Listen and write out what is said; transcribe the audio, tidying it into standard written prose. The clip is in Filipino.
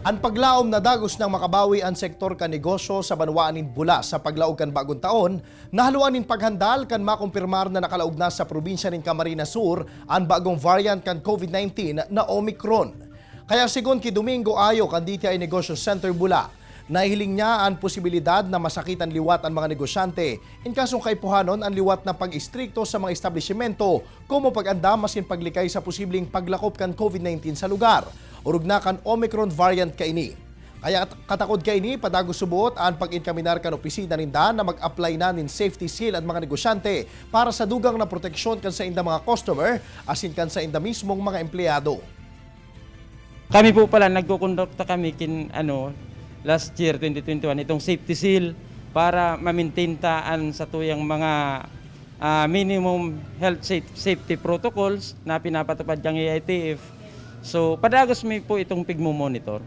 Ang paglaom na dagos ng makabawi ang sektor ka negosyo sa banwaanin bula sa paglaog kan bagong taon, nahaluan nin paghandal kan makumpirmar na nakalaog na sa probinsya nin Camarines Sur ang bagong variant kan COVID-19 na Omicron. Kaya sigon ki Domingo Ayo kan DTI Negosyo Center Bula, nahiling niya ang posibilidad na masakitan liwat ang mga negosyante in kasong kaipuhanon ang liwat na pag-istrikto sa mga establishmento kumo pag-andam masin paglikay sa posibleng paglakop kan COVID-19 sa lugar. Urug na kan Omicron variant kaini. Kaya katakod kaini padagos subuot ang pag-inkaminar kan opisina ninda na mag-apply na nin safety seal at mga negosyante para sa dugang na proteksyon kan sa inda mga customer asin kan sa inda mismong mga empleyado. Kami po pala nagkukondukta kami last year 2021 itong safety seal para ma-maintain taan sa tuyang mga minimum health safety protocols na pinapatupad ng AITF. So padagos may po itong pigmo-monitor.